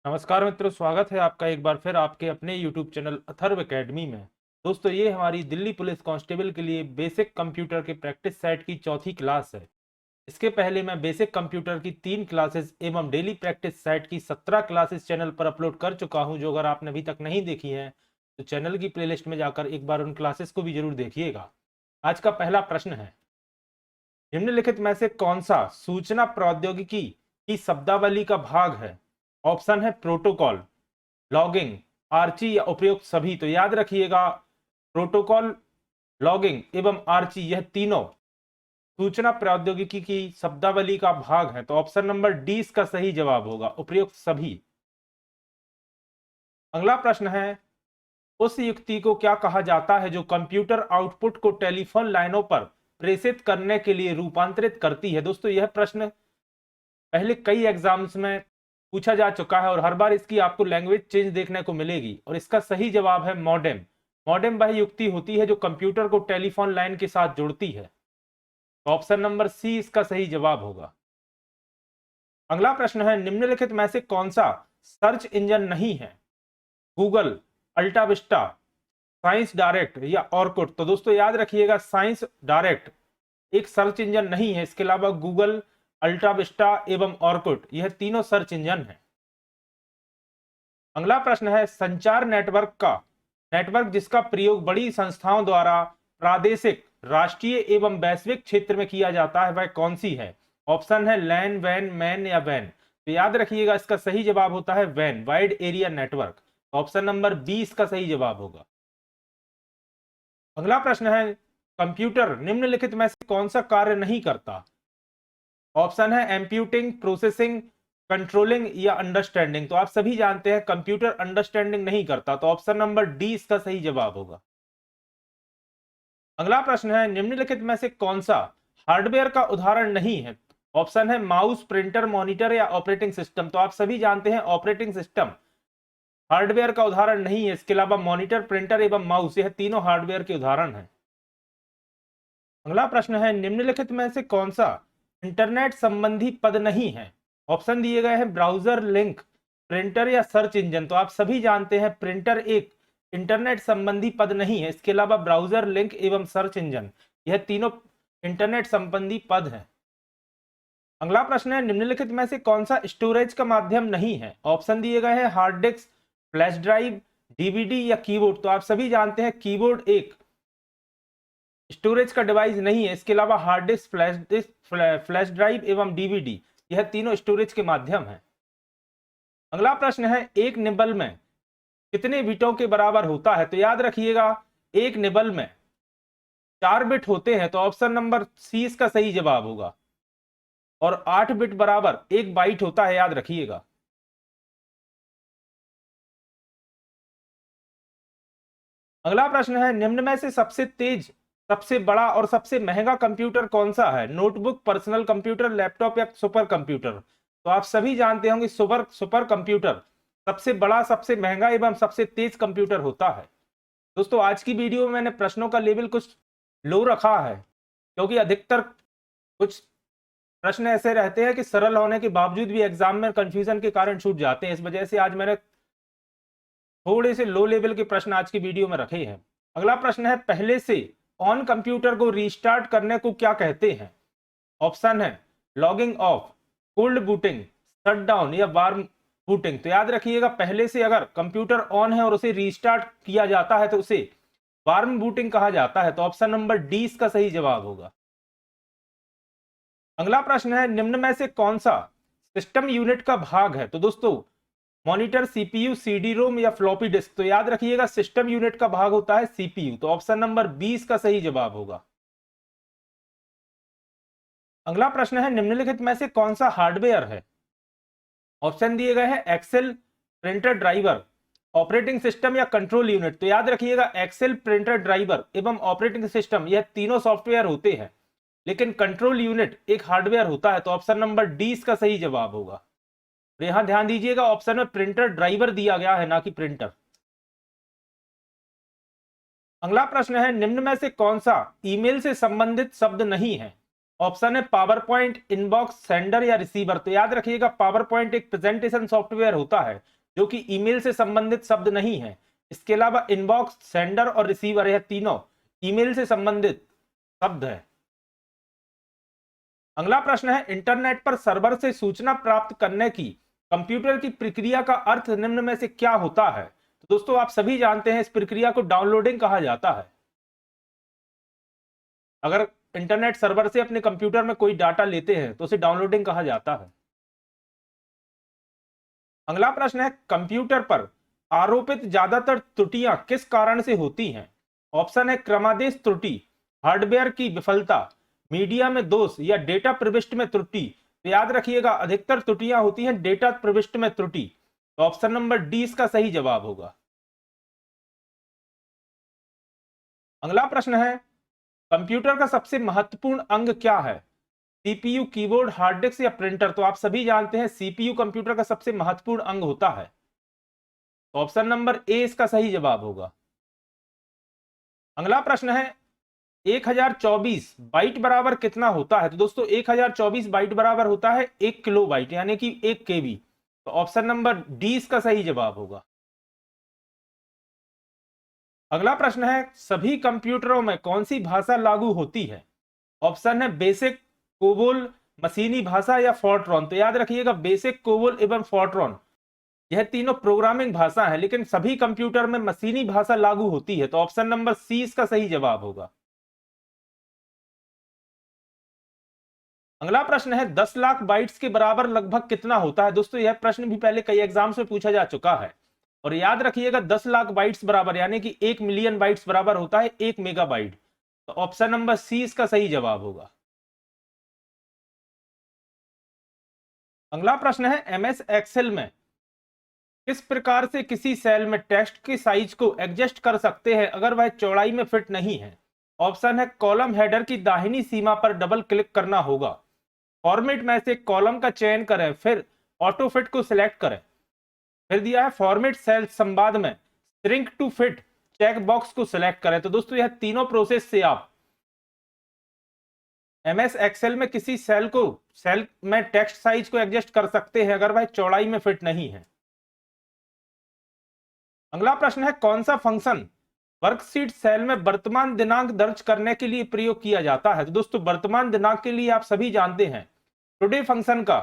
नमस्कार मित्रों, स्वागत है आपका एक बार फिर आपके अपने YouTube चैनल अथर्व एकेडमी में। दोस्तों, ये हमारी दिल्ली पुलिस कांस्टेबल के लिए बेसिक कंप्यूटर के प्रैक्टिस सेट की चौथी क्लास है। इसके पहले मैं बेसिक कंप्यूटर की 3 क्लासेस एवं डेली प्रैक्टिस सेट की 17 क्लासेस चैनल पर अपलोड कर चुका हूं। जो अगर आपने अभी तक नहीं देखी है तो चैनल की प्लेलिस्ट में जाकर एक बार उन क्लासेस को भी जरूर देखिएगा। आज का पहला प्रश्न है, निम्नलिखित में से कौन सा सूचना प्रौद्योगिकी की शब्दावली का भाग है? ऑप्शन है प्रोटोकॉल, लॉगिंग, आर्ची या उपयुक्त सभी। तो याद रखिएगा, प्रोटोकॉल, लॉगिंग एवं आर्ची यह तीनों सूचना प्रौद्योगिकी की शब्दावली का भाग है। तो ऑप्शन नंबर डी इसका सही जवाब होगा, उपयुक्त सभी। अगला प्रश्न है, उस युक्ति को क्या कहा जाता है जो कंप्यूटर आउटपुट को टेलीफोन लाइनों पर प्रेषित करने के लिए रूपांतरित करती है? दोस्तों, यह प्रश्न पहले कई एग्जाम्स में पूछा जा चुका है और हर बार इसकी आपको लैंग्वेज चेंज देखने को मिलेगी। और इसका सही जवाब है मॉडेम। मॉडेम वह युक्ति होती है जो कंप्यूटर को टेलीफोन लाइन के साथ जोड़ती है। तो ऑप्शन नंबर सी इसका सही जवाब होगा। अगला प्रश्न है, निम्नलिखित में से कौन सा सर्च इंजन नहीं है? गूगल, अल्टाविस्टा, साइंस डायरेक्ट या ऑर्कुट। तो दोस्तों याद रखिएगा, साइंस डायरेक्ट एक सर्च इंजन नहीं है। इसके अलावा गूगल, अल्टाविस्टा एवं ऑर्कुट यह तीनों सर्च इंजन है। अगला प्रश्न है, संचार नेटवर्क जिसका प्रयोग बड़ी संस्थाओं द्वारा प्रादेशिक, राष्ट्रीय एवं वैश्विक क्षेत्र में किया जाता है वह कौन सी है? ऑप्शन है लैन, वैन, मैन या वैन। तो याद रखिएगा, इसका सही जवाब होता है वैन, wide area network. Option number B इसका सही जवाब होगा। अगला प्रश्न है, कंप्यूटर निम्नलिखित में से कौन सा कार्य नहीं करता? ऑप्शन है एम्प्यूटिंग, प्रोसेसिंग, कंट्रोलिंग या अंडरस्टैंडिंग। तो आप सभी जानते हैं कंप्यूटर अंडरस्टैंडिंग नहीं करता। तो ऑप्शन नंबर डी इसका सही जवाब होगा। अगला प्रश्न है, निम्नलिखित में से कौन सा हार्डवेयर का उदाहरण नहीं है? ऑप्शन है माउस, प्रिंटर, मॉनिटर या ऑपरेटिंग सिस्टम। तो आप सभी जानते हैं ऑपरेटिंग सिस्टम हार्डवेयर का उदाहरण नहीं है। इसके अलावा मॉनिटर, प्रिंटर एवं माउस यह तीनों हार्डवेयर के उदाहरण हैं। अगला प्रश्न है, निम्नलिखित में से कौन सा इंटरनेट संबंधी पद नहीं है? ऑप्शन दिए गए हैं ब्राउजर, लिंक, प्रिंटर या सर्च इंजन। तो आप सभी जानते हैं प्रिंटर एक इंटरनेट संबंधी पद नहीं है। इसके अलावा ब्राउजर, लिंक एवं सर्च इंजन यह तीनों इंटरनेट संबंधी पद हैं। अगला प्रश्न है, निम्नलिखित में से कौन सा स्टोरेज का माध्यम नहीं है? ऑप्शन दिए गए हैं hard disk, flash drive, DVD या कीबोर्ड। तो आप सभी जानते हैं कीबोर्ड एक स्टोरेज का डिवाइस नहीं है। इसके अलावा हार्ड डिस्क, फ्लैश ड्राइव एवं डीवीडी यह तीनों स्टोरेज के माध्यम है। अगला प्रश्न है, एक निबल में कितने बिटों के बराबर होता है? तो याद रखिएगा, एक निबल में 4 बिट होते हैं। तो ऑप्शन नंबर सी इसका सही जवाब होगा। और 8 बिट बराबर 1 बाइट होता है, याद रखिएगा। अगला प्रश्न है, निम्न में से सबसे तेज, सबसे बड़ा और सबसे महंगा कंप्यूटर कौन सा है? नोटबुक, पर्सनल कंप्यूटर, लैपटॉप या सुपर कंप्यूटर। तो आप सभी जानते होंगे सुपर कंप्यूटर सबसे बड़ा, सबसे महंगा एवं सबसे तेज कंप्यूटर होता है। दोस्तों, आज की वीडियो में मैंने प्रश्नों का लेवल कुछ लो रखा है, क्योंकि अधिकतर कुछ प्रश्न ऐसे रहते हैं कि सरल होने के बावजूद भी एग्जाम में कंफ्यूजन के कारण छूट जाते हैं। इस वजह से आज मैंने थोड़े से लो लेवल के प्रश्न आज की वीडियो में रखे हैं। अगला प्रश्न है, पहले से ऑन कंप्यूटर को रीस्टार्ट करने को क्या कहते हैं? ऑप्शन है logging off, cold booting, shutdown या वार्म बूटिंग। तो याद रखिएगा, पहले से अगर कंप्यूटर ऑन है और उसे रीस्टार्ट किया जाता है तो उसे वार्म बूटिंग कहा जाता है। तो ऑप्शन नंबर डी इसका सही जवाब होगा। अगला प्रश्न है, निम्न में से कौन सा सिस्टम यूनिट का भाग है? तो दोस्तों, मॉनिटर, सीपीयू, सीडी रोम या फ्लॉपी डिस्क। तो याद रखिएगा, सिस्टम यूनिट का भाग होता है सीपीयू। तो ऑप्शन नंबर 20 का सही जवाब होगा। अगला प्रश्न है, निम्नलिखित में से कौन सा हार्डवेयर है? ऑप्शन दिए गए हैं Excel, printer driver, operating system या कंट्रोल यूनिट। तो याद रखिएगा, एक्सेल, प्रिंटर ड्राइवर एवं ऑपरेटिंग सिस्टम यह तीनों सॉफ्टवेयर होते हैं, लेकिन कंट्रोल यूनिट एक हार्डवेयर होता है। तो ऑप्शन नंबर डी इसका सही जवाब होगा। यहां ध्यान दीजिएगा, ऑप्शन में प्रिंटर ड्राइवर दिया गया है, ना कि प्रिंटर। अगला प्रश्न है, निम्न में से कौन सा ईमेल से संबंधित शब्द नहीं है? ऑप्शन है पावर पॉइंट, इनबॉक्स, सेंडर या रिसीवर। तो याद रखिएगा पावर पॉइंट एक प्रेजेंटेशन सॉफ्टवेयर होता है जो कि ईमेल से संबंधित शब्द नहीं है। इसके अलावा इनबॉक्स, सेंडर और रिसीवर यह तीनों ईमेल से संबंधित शब्द है। अगला प्रश्न है इंटरनेट पर सर्वर से सूचना प्राप्त करने की कंप्यूटर की प्रक्रिया का अर्थ निम्न में से क्या होता है। तो दोस्तों आप सभी जानते हैं इस प्रक्रिया को डाउनलोडिंग कहा जाता है। अगर इंटरनेट सर्वर से अपने कंप्यूटर में कोई डाटा लेते हैं तो उसे डाउनलोडिंग कहा जाता है। अगला प्रश्न है कंप्यूटर पर आरोपित ज्यादातर त्रुटियां किस कारण से होती हैं। ऑप्शन है क्रमादेश त्रुटि, हार्डवेयर की विफलता, मीडिया में दोष या डेटा प्रविष्टि में त्रुटि। तो याद रखिएगा अधिकतर त्रुटियां होती हैं डेटा प्रविष्टि में त्रुटि। तो ऑप्शन नंबर डी इसका सही जवाब होगा। अगला प्रश्न है कंप्यूटर का सबसे महत्वपूर्ण अंग क्या है। सीपीयू, कीबोर्ड, हार्ड डिस्क या प्रिंटर। तो आप सभी जानते हैं सीपीयू कंप्यूटर का सबसे महत्वपूर्ण अंग होता है। तो ऑप्शन नंबर ए इसका सही जवाब होगा। अगला प्रश्न है 1024 बाइट बराबर कितना होता है। तो दोस्तों 1024 बाइट बराबर होता है 1 किलो बाइट यानी कि 1 केबी। तो ऑप्शन नंबर डी इसका सही जवाब होगा। अगला प्रश्न है सभी कंप्यूटरों में कौन सी भाषा लागू होती है। ऑप्शन है बेसिक, कोबोल, मशीनी भाषा या फोर्ट्रॉन। तो याद रखिएगा बेसिक, कोबोल एवं फोर्ट्रॉन यह तीनों प्रोग्रामिंग भाषा है, लेकिन सभी कंप्यूटर में मशीनी भाषा लागू होती है। तो ऑप्शन नंबर सी इसका सही जवाब होगा। अगला प्रश्न है 10 लाख बाइट्स के बराबर लगभग कितना होता है। दोस्तों यह प्रश्न भी पहले कई एग्जाम्स में पूछा जा चुका है और याद रखिएगा 10 लाख बाइट्स बराबर यानी कि 1 मिलियन बाइट्स बराबर होता है 1 मेगाबाइट। तो ऑप्शन नंबर सी इसका सही जवाब होगा। अगला प्रश्न है एमएस एक्सेल में किस प्रकार से किसी सेल में टेक्स्ट के साइज को एडजस्ट कर सकते हैं अगर वह चौड़ाई में फिट नहीं है। ऑप्शन है कॉलम हेडर की दाहिनी सीमा पर डबल क्लिक करना होगा, फॉर्मेट में से कॉलम का चयन करें, फिर ऑटो फिट को सिलेक्ट करें, फिर दिया है फॉर्मेट सेल संवाद में shrink to fit check box को सिलेक्ट करें। तो दोस्तों यह तीनों प्रोसेस से आप एमएस एक्सेल में किसी सेल में टेक्स्ट साइज को एडजस्ट कर सकते हैं अगर वह चौड़ाई में फिट नहीं है। अगला प्रश्न है कौन सा फंक्शन वर्कशीट सेल में वर्तमान दिनांक दर्ज करने के लिए प्रयोग किया जाता है। तो दोस्तों वर्तमान दिनांक के लिए आप सभी जानते हैं टुडे फंक्शन का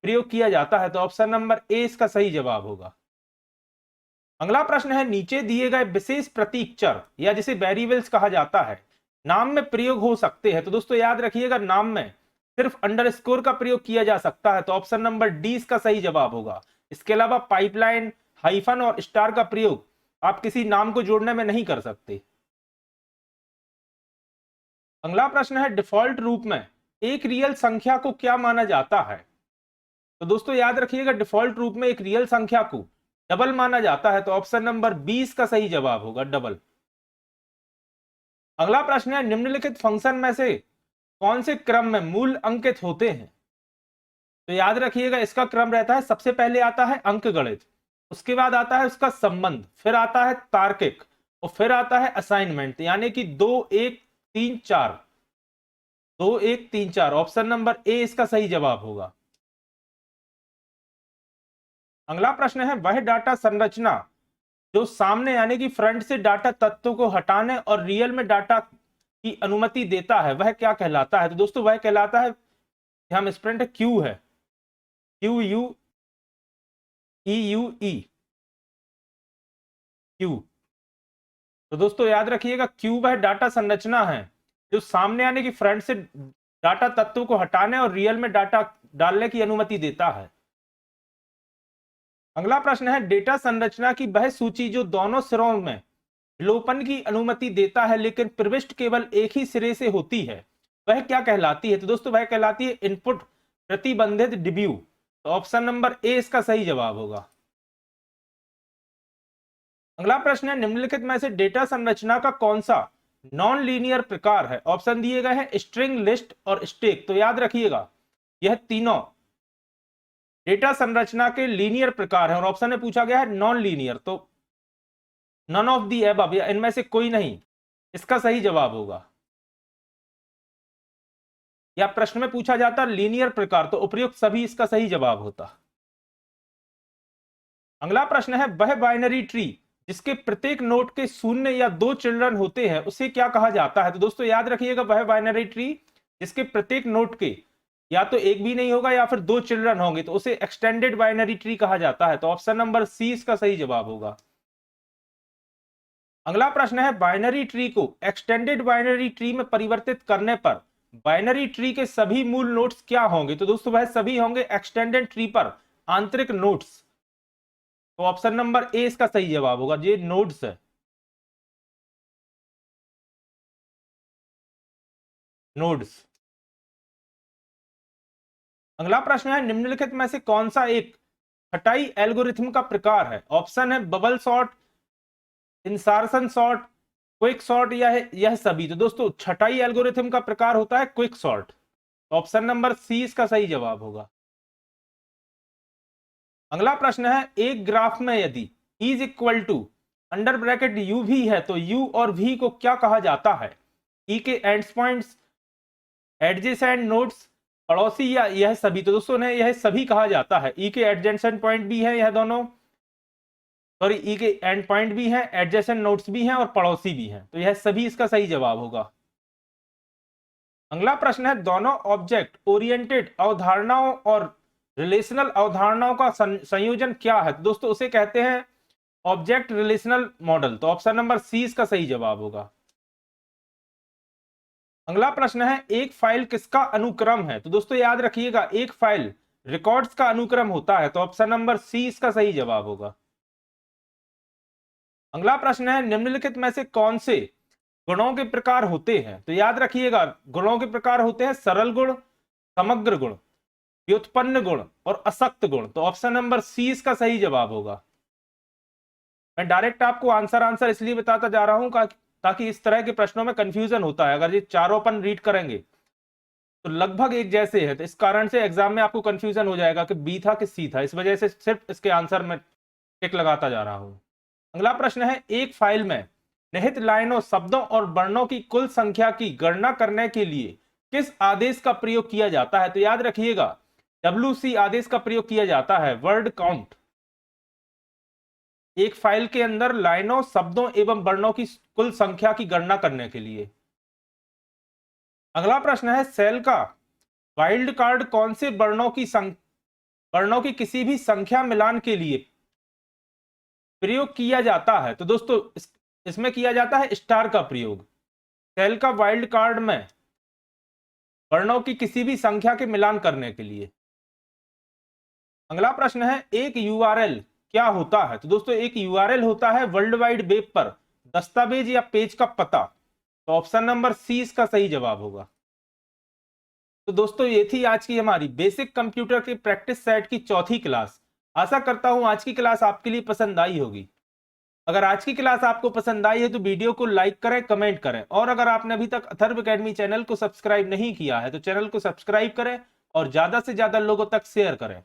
प्रयोग किया जाता है। तो ऑप्शन नंबर ए इसका सही जवाब होगा। अगला प्रश्न है नीचे दिए गए विशेष प्रतीक चर या जिसे वेरिएबल्स कहा जाता है नाम में प्रयोग हो सकते हैं। तो दोस्तों याद रखिएगा नाम में सिर्फ अंडरस्कोर का प्रयोग किया जा सकता है। तो ऑप्शन नंबर डी इसका सही जवाब होगा। इसके अलावा पाइपलाइन, हाइफन और स्टार का प्रयोग आप किसी नाम को जोड़ने में नहीं कर सकते। अगला प्रश्न है डिफॉल्ट रूप में एक रियल संख्या को क्या माना जाता है। तो दोस्तों याद रखिएगा डिफॉल्ट रूप में एक रियल संख्या को डबल माना जाता है। तो ऑप्शन नंबर 20 का सही जवाब होगा डबल। अगला प्रश्न है निम्नलिखित फंक्शन में से कौन से क्रम में मूल अंकित होते हैं। तो याद रखिएगा इसका क्रम रहता है सबसे पहले आता है अंकगणित, उसके बाद आता है उसका संबंध, फिर आता है तार्किक और फिर आता है असाइनमेंट यानी कि 2 1 3 4 2 1 3 4। ऑप्शन नंबर ए इसका सही जवाब होगा। अगला प्रश्न है वह डाटा संरचना जो सामने यानी कि फ्रंट से डाटा तत्वों को हटाने और रियल में डाटा की अनुमति देता है वह क्या कहलाता है। तो दोस्तों वह कहलाता है हम स्प्रिंट क्यू है, Q U E U E Q. तो दोस्तों याद रखिएगा क्यू वह डाटा संरचना है जो सामने यानी कि फ्रंट से डाटा तत्वों को हटाने और रियल में डाटा डालने की अनुमति देता है। अगला प्रश्न है डेटा संरचना की वह सूची जो दोनों सिरों में विलोपन की अनुमति देता है लेकिन प्रविष्ट केवल एक ही सिरे से होती है वह क्या कहलाती है। तो दोस्तों वह कहलाती है इनपुट प्रतिबंधित डिब्यू। तो ऑप्शन नंबर ए इसका सही जवाब होगा। अगला प्रश्न है निम्नलिखित में से डेटा संरचना का कौन सा नॉन लीनियर प्रकार है। ऑप्शन दिए गए हैं स्ट्रिंग, लिस्ट और स्टैक। तो याद रखिएगा यह तीनों डेटा संरचना के लीनियर प्रकार है और ऑप्शन में पूछा गया है नॉन लीनियर। तो नन ऑफ दी एबव या इनमें से कोई नहीं इसका सही जवाब होगा। या प्रश्न में पूछा जाता लीनियर प्रकार, तो उपर्युक्त सभी इसका सही जवाब होता। अगला प्रश्न है वह बाइनरी ट्री जिसके प्रत्येक नोड के 0 या 2 चिल्ड्रन होते हैं उसे क्या कहा जाता है? तो दोस्तों याद रखिएगा, वह बाइनरी ट्री जिसके प्रत्येक नोड के या तो एक भी नहीं होगा या फिर 2 चिल्ड्रन होंगे तो उसे एक्सटेंडेड बाइनरी ट्री कहा जाता है। तो ऑप्शन नंबर सी इसका सही जवाब होगा। अगला प्रश्न है बाइनरी ट्री को एक्सटेंडेड बाइनरी ट्री में परिवर्तित करने पर बाइनरी ट्री के सभी मूल नोड्स क्या होंगे? तो दोस्तों वह सभी होंगे एक्सटेंडेड ट्री पर आंतरिक नोड्स। तो ऑप्शन नंबर ए इसका सही जवाब होगा, ये नोड्स है, नोड्स। अगला प्रश्न है निम्नलिखित में से कौन सा एक छटाई एल्गोरिथम का प्रकार है? ऑप्शन है bubble sort, insertion sort, quick sort या यह सभी। तो दोस्तों छटाई एल्गोरिथम का प्रकार होता है quick sort. Option number C इसका सही जवाब होगा। अगला प्रश्न है एक ग्राफ में यदि is equal to under bracket U भी है तो यू और वी को क्या कहा जाता है? ई के एंड्स पॉइंट्स, एडजेसेंट नोड्स, पड़ोसी या यह सभी। तो दोस्तों ने यह सभी कहा जाता है। ई के एडजेसेंट पॉइंट भी है, यह दोनों सॉरी ई के एंड पॉइंट भी हैं, एडजेसेंट नोड्स भी हैं और पड़ोसी भी हैं। तो यह सभी इसका सही जवाब होगा। अगला प्रश्न है दोनों ऑब्जेक्ट ओरिएंटेड अवधारणाओं और रिलेशनल अवधारणाओं का संयोजन क्या है? तो दोस्तों उसे कहते हैं ऑब्जेक्ट रिलेशनल मॉडल। तो ऑप्शन नंबर सी इसका सही जवाब होगा। अगला प्रश्न है एक फाइल किसका अनुक्रम है? तो दोस्तों याद रखिएगा एक फाइल रिकॉर्ड्स का अनुक्रम होता है। तो ऑप्शन नंबर सी इसका सही जवाब होगा। अगला प्रश्न है निम्नलिखित में से कौन से गुणों के प्रकार होते हैं? तो याद रखिएगा गुणों के प्रकार होते हैं सरल गुण, समग्र गुण, व्युत्पन्न गुण और असक्त गुण। तो ऑप्शन नंबर सी इसका सही जवाब होगा। मैं डायरेक्ट आपको आंसर इसलिए बताता जा रहा हूं ताकि इस तरह के प्रश्नों में कंफ्यूजन होता है। अगर ये चारों अपन रीड करेंगे तो लगभग एक जैसे है, तो इस कारण से एग्जाम में आपको कंफ्यूजन हो जाएगा कि बी था कि सी था। इस वजह से सिर्फ इसके आंसर में टिक लगाता जा रहा हूं। अगला प्रश्न है एक फाइल में निहित लाइनों, शब्दों और वर्णों की कुल संख्या की गणना करने के लिए किस आदेश का प्रयोग किया जाता है? तो याद रखिएगा WC आदेश का प्रयोग किया जाता है, वर्ड काउंट। एक फाइल के अंदर लाइनों, शब्दों एवं वर्णों की कुल संख्या की गणना करने के लिए। अगला प्रश्न है सेल का वाइल्ड कार्ड कौन से वर्णों की किसी भी संख्या मिलान के लिए प्रयोग किया जाता है? तो दोस्तों इसमें किया जाता है स्टार का प्रयोग। सेल का वाइल्ड कार्ड में वर्णों की किसी भी संख्या के मिलान करने के लिए। अगला प्रश्न है एक URL क्या होता है? तो दोस्तों एक URL होता है वर्ल्ड वाइड वेब पर दस्तावेज या पेज का पता। तो ऑप्शन नंबर सी इसका सही जवाब होगा। तो दोस्तों ये थी आज की हमारी बेसिक कंप्यूटर के प्रैक्टिस सेट की चौथी क्लास। आशा करता हूं आज की क्लास आपके लिए पसंद आई होगी। अगर आज की क्लास आपको पसंद आई है तो वीडियो को लाइक करें, कमेंट करें और अगर आपने अभी तक अथर्व एकेडमी चैनल को सब्सक्राइब नहीं किया है तो चैनल को सब्सक्राइब करें और ज्यादा से ज्यादा लोगों तक शेयर करें